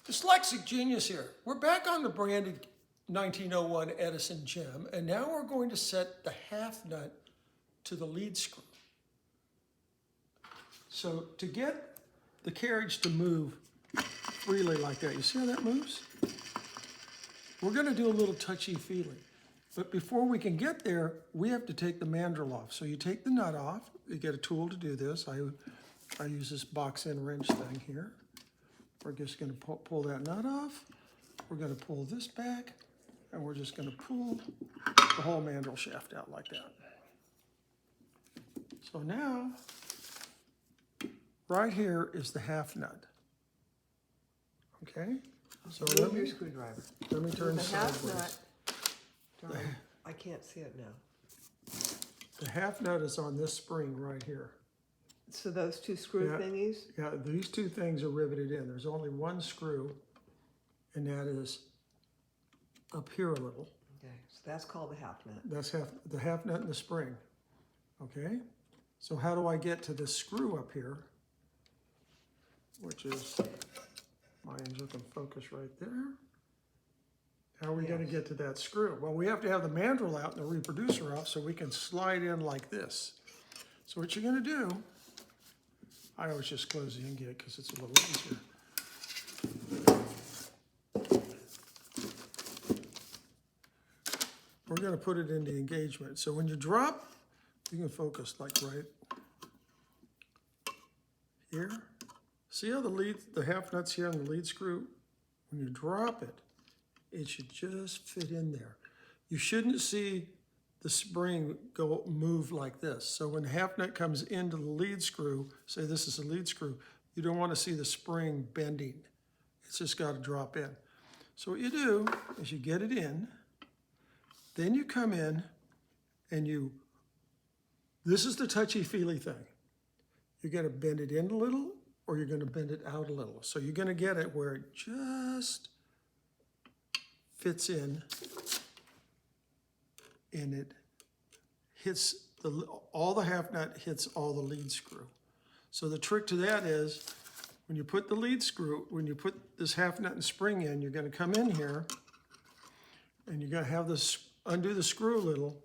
Dyslexic genius here. We're back on the branded 1901 Edison Gem, and now we're going to set the half nut to the lead screw. So to get the carriage to move freely like that, you see how that moves? We're going to do a little touchy-feely. But before we can get there, we have to take the mandrel off. So you take the nut off. You get a tool to do this. I use this box end wrench thing here. We're just going to pull that nut off. We're going to pull this back, and we're just going to pull the whole mandrel shaft out like that. So now, right here is the half nut. Okay? So Move your screwdriver. let me turn The half sideways. nut. Darn, I can't see it now. The half nut is on this spring right here. So those two screw Yeah. thingies? Yeah, these two things are riveted in. There's only one screw, and that is up here a little. Okay, so that's called the half nut. That's the half nut and the spring. Okay? So how do I get to this screw up here? Which is, my angel can focus right there. How are we going to get to that screw? Well, we have to have the mandrel out and the reproducer off so we can slide in like this. So what you're going to do, I always just close the ingate because it's a little easier. We're going to put it in the engagement. So when you drop, you can focus like right here. See how the half nut's here on the lead screw? When you drop it, it should just fit in there. You shouldn't see the spring move like this. So when the half nut comes into the lead screw, say this is a lead screw, you don't want to see the spring bending. It's just got to drop in. So what you do is you get it in, then you come in and this is the touchy-feely thing. You're going to bend it in a little or you're going to bend it out a little. So you're going to get it where it just fits in and it hits all the half nut hits all the lead screw. So the trick to that is when you put the lead screw, when you put this half nut and spring in, you're going to come in here and you're going to have this undo the screw a little,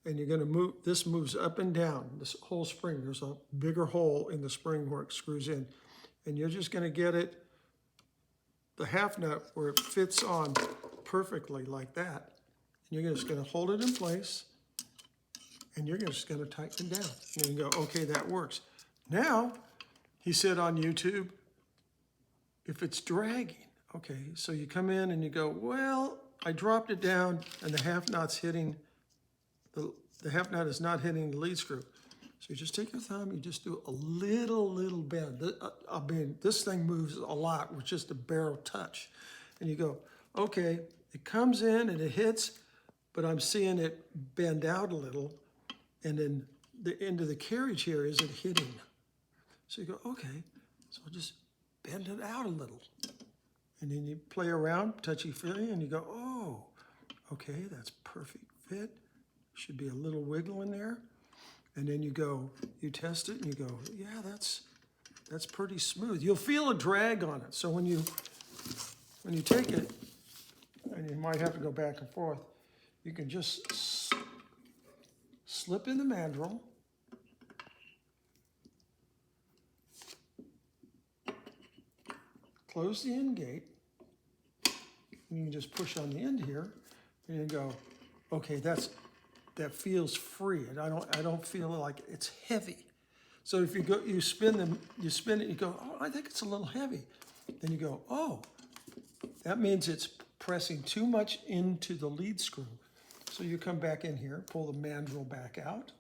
and you're going to move, this moves up and down, this whole spring. There's a bigger hole in the spring where it screws in. And you're just going to get it, the half nut, where it fits on perfectly like that. And you're just going to hold it in place, and you're just going to tighten it down. And you go, okay, that works. Now, he said on YouTube, if it's dragging, okay, so you come in and you go, well, I dropped it down and the half nut's hitting, the half nut is not hitting the lead screw. So you just take your thumb, you just do a little bend. I mean, this thing moves a lot with just a barrel touch. And you go, okay, it comes in and it hits, but I'm seeing it bend out a little. And then the end of the carriage here isn't hitting. So you go, okay, so I'll just bend it out a little. And then you play around, touchy-feely, and you go, oh, okay, that's perfect fit. Should be a little wiggle in there. And then you go, you test it, and you go, yeah, that's pretty smooth. You'll feel a drag on it. So when you take it, and you might have to go back and forth, you can just slip in the mandrel, close the end gate, and you can just push on the end here, and you go, okay, that feels free, and I don't feel like it's heavy. So if you spin it, you go, oh, I think it's a little heavy. Then you go, oh, that means it's pressing too much into the lead screw. So you come back in here, pull the mandrel back out.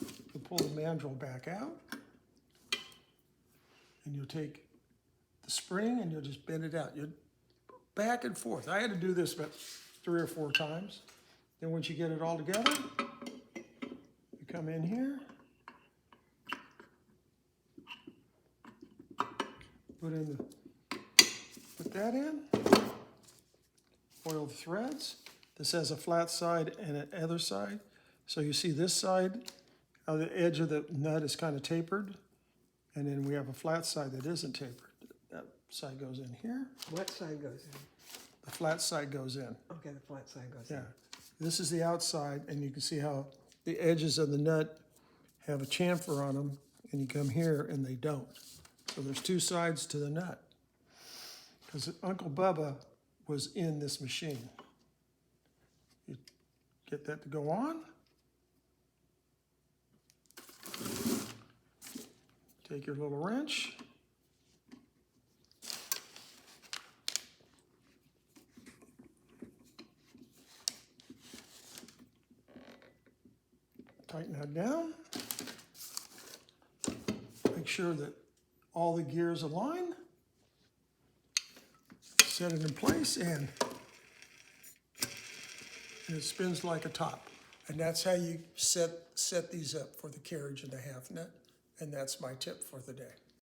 You pull the mandrel back out, and you'll take the spring and you'll just bend it out. You're back and forth. I had to do this about 3 or 4 times. Then once you get it all together, you come in here, put that in, oil the threads. This has a flat side and an other side. So you see this side, the edge of the nut is kind of tapered, and then we have a flat side that isn't tapered. side goes in here, What side goes in? the flat side goes in. Okay, the flat side goes Yeah. in. This is the outside, and you can see how the edges of the nut have a chamfer on them, and you come here and they don't. So there's two sides to the nut. Because Uncle Bubba was in this machine. You get that to go on. Take your little wrench. Tighten that down. Make sure that all the gears align. Set it in place and it spins like a top. And that's how you set these up for the carriage and the half nut. And that's my tip for the day.